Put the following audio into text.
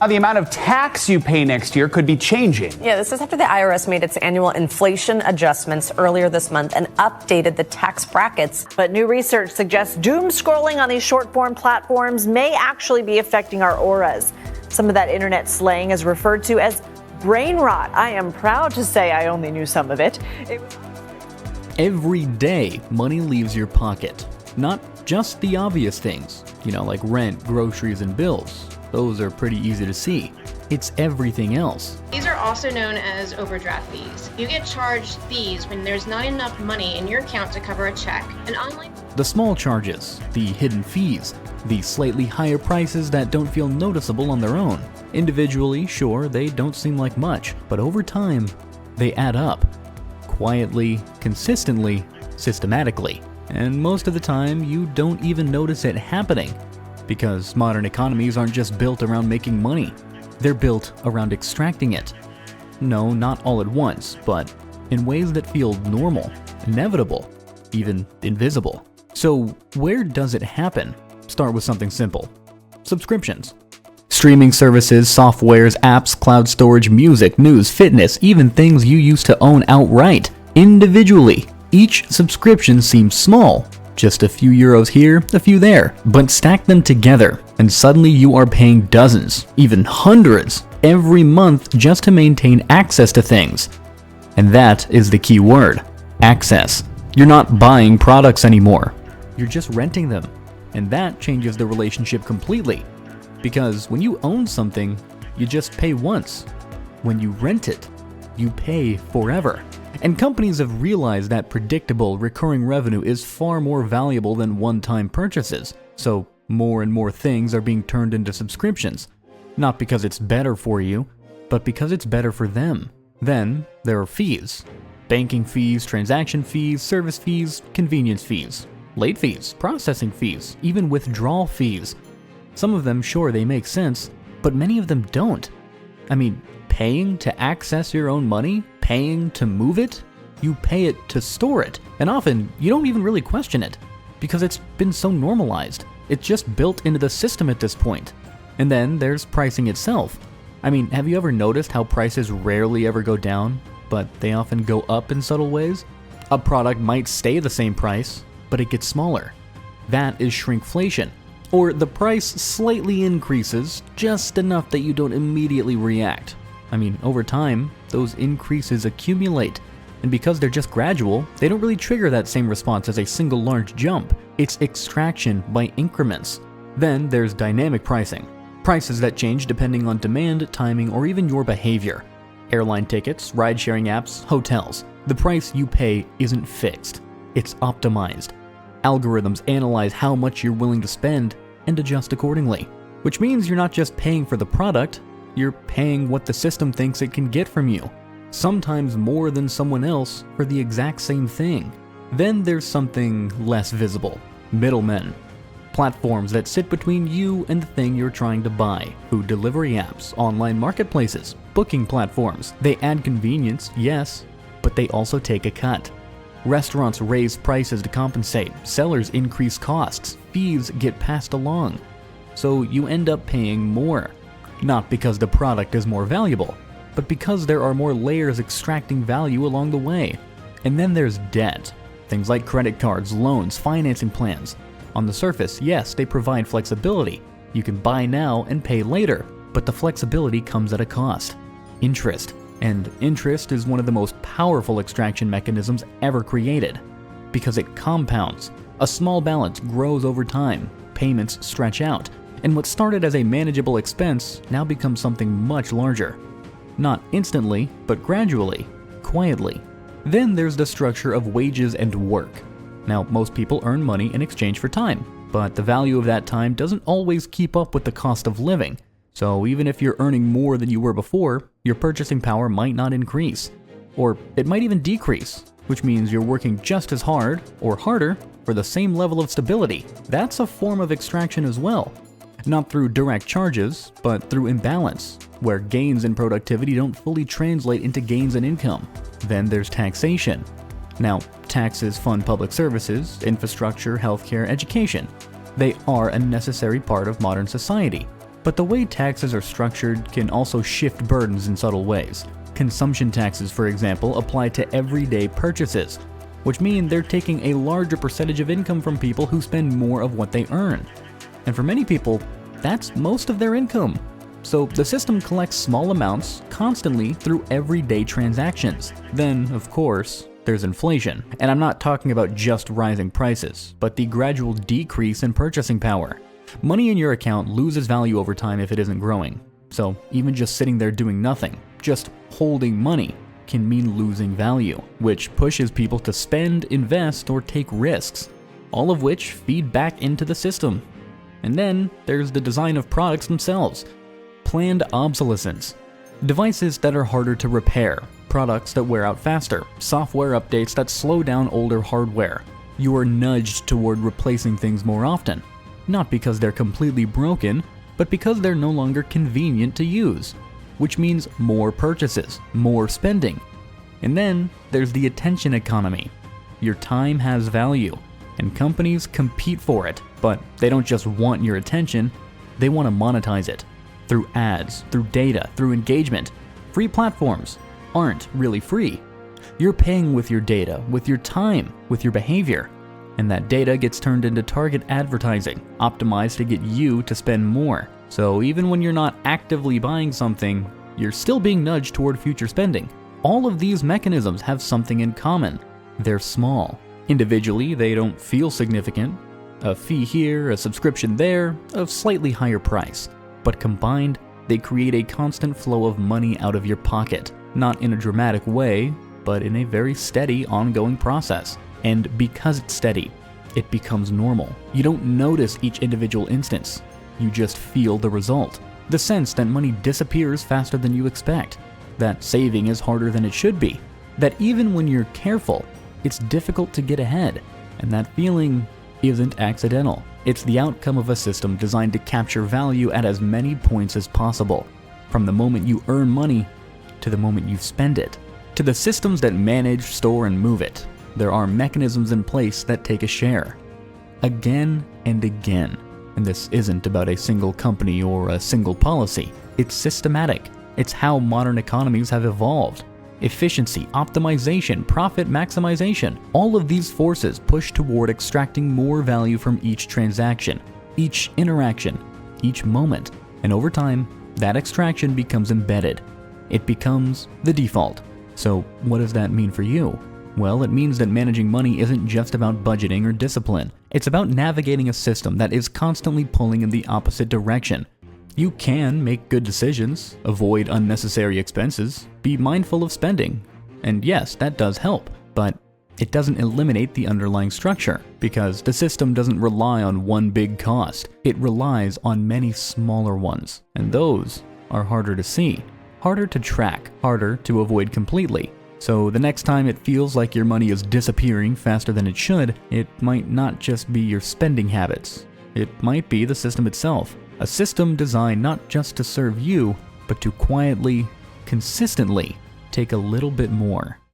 Now, the amount of tax you pay next year could be changing. Yeah, this is after the IRS made its annual inflation adjustments earlier this month and updated the tax brackets. But new research suggests doom scrolling on these short-form platforms may actually be affecting our auras. Some of that internet slang is referred to as brain rot. I am proud to say I only knew some of it. Every day, money leaves your pocket. Not just the obvious things, like rent, groceries, and bills. Those are pretty easy to see. It's everything else. These are also known as overdraft fees. You get charged these when there's not enough money in your account to cover a check. The small charges, the hidden fees, the slightly higher prices that don't feel noticeable on their own. Individually, sure, they don't seem like much, but over time, they add up. Quietly, consistently, systematically. And most of the time, you don't even notice it happening. Because modern economies aren't just built around making money. They're built around extracting it. No, not all at once, but in ways that feel normal, inevitable, even invisible. So where does it happen? Start with something simple. Subscriptions. Streaming services, softwares, apps, cloud storage, music, news, fitness, even things you used to own outright. Individually, each subscription seems small. Just a few euros here, a few there, but stack them together, and suddenly you are paying dozens, even hundreds, every month just to maintain access to things. And that is the key word, access. You're not buying products anymore. You're just renting them, and that changes the relationship completely. Because when you own something, you just pay once. When you rent it, you pay forever. And companies have realized that predictable, recurring revenue is far more valuable than one-time purchases. So more and more things are being turned into subscriptions. Not because it's better for you, but because it's better for them. Then there are fees. Banking fees, transaction fees, service fees, convenience fees, late fees, processing fees, even withdrawal fees. Some of them, sure, they make sense, but many of them don't. I mean, paying to access your own money? Paying to move it? You pay it to store it. And often, you don't even really question it, because it's been so normalized. It's just built into the system at this point. And then there's pricing itself. I mean, have you ever noticed how prices rarely ever go down, but they often go up in subtle ways? A product might stay the same price, but it gets smaller. That is shrinkflation. Or the price slightly increases, just enough that you don't immediately react. I mean, over time, those increases accumulate, and because they're just gradual, they don't really trigger that same response as a single large jump. It's extraction by increments. Then there's dynamic pricing. Prices that change depending on demand, timing, or even your behavior. Airline tickets, ride-sharing apps, hotels. The price you pay isn't fixed. It's optimized. Algorithms analyze how much you're willing to spend and adjust accordingly. Which means you're not just paying for the product, you're paying what the system thinks it can get from you. Sometimes more than someone else for the exact same thing. Then there's something less visible. Middlemen. Platforms that sit between you and the thing you're trying to buy. Food delivery apps, online marketplaces, booking platforms. They add convenience, yes, but they also take a cut. Restaurants raise prices to compensate. Sellers increase costs. Fees get passed along. So you end up paying more. Not because the product is more valuable, but because there are more layers extracting value along the way. And then there's debt. Things like credit cards, loans, financing plans. On the surface, yes, they provide flexibility. You can buy now and pay later, but the flexibility comes at a cost. Interest. And interest is one of the most powerful extraction mechanisms ever created. Because it compounds. A small balance grows over time. Payments stretch out. And what started as a manageable expense now becomes something much larger. Not instantly, but gradually, quietly. Then there's the structure of wages and work. Now, most people earn money in exchange for time, but the value of that time doesn't always keep up with the cost of living. So even if you're earning more than you were before, your purchasing power might not increase. Or it might even decrease, which means you're working just as hard, or harder, for the same level of stability. That's a form of extraction as well. Not through direct charges, but through imbalance, where gains in productivity don't fully translate into gains in income. Then there's taxation. Now, taxes fund public services, infrastructure, healthcare, education. They are a necessary part of modern society. But the way taxes are structured can also shift burdens in subtle ways. Consumption taxes, for example, apply to everyday purchases, which mean they're taking a larger percentage of income from people who spend more of what they earn. And for many people, that's most of their income. So the system collects small amounts constantly through everyday transactions. Then, of course, there's inflation. And I'm not talking about just rising prices, but the gradual decrease in purchasing power. Money in your account loses value over time if it isn't growing. So even just sitting there doing nothing, just holding money, can mean losing value, which pushes people to spend, invest, or take risks, all of which feed back into the system. And then there's the design of products themselves. Planned obsolescence. Devices that are harder to repair, products that wear out faster, software updates that slow down older hardware. You are nudged toward replacing things more often, not because they're completely broken, but because they're no longer convenient to use, which means more purchases, more spending. And then there's the attention economy. Your time has value, and companies compete for it, but they don't just want your attention, they want to monetize it. Through ads, through data, through engagement. Free platforms aren't really free. You're paying with your data, with your time, with your behavior. And that data gets turned into target advertising, optimized to get you to spend more. So even when you're not actively buying something, you're still being nudged toward future spending. All of these mechanisms have something in common. They're small. Individually, they don't feel significant. A fee here, a subscription there, a slightly higher price. But combined, they create a constant flow of money out of your pocket. Not in a dramatic way, but in a very steady, ongoing process. And because it's steady, it becomes normal. You don't notice each individual instance. You just feel the result. The sense that money disappears faster than you expect. That saving is harder than it should be. That even when you're careful, it's difficult to get ahead. And that feeling isn't accidental. It's the outcome of a system designed to capture value at as many points as possible. From the moment you earn money to the moment you spend it. To the systems that manage, store, and move it. There are mechanisms in place that take a share. Again and again. And this isn't about a single company or a single policy. It's systematic. It's how modern economies have evolved. Efficiency, optimization, profit maximization. All of these forces push toward extracting more value from each transaction, each interaction, each moment. And over time, that extraction becomes embedded. It becomes the default. So what does that mean for you? Well, it means that managing money isn't just about budgeting or discipline. It's about navigating a system that is constantly pulling in the opposite direction. You can make good decisions, avoid unnecessary expenses, be mindful of spending. And yes, that does help, but it doesn't eliminate the underlying structure, because the system doesn't rely on one big cost. It relies on many smaller ones, and those are harder to see, harder to track, harder to avoid completely. So the next time it feels like your money is disappearing faster than it should, it might not just be your spending habits. It might be the system itself. A system designed not just to serve you, but to quietly, consistently take a little bit more.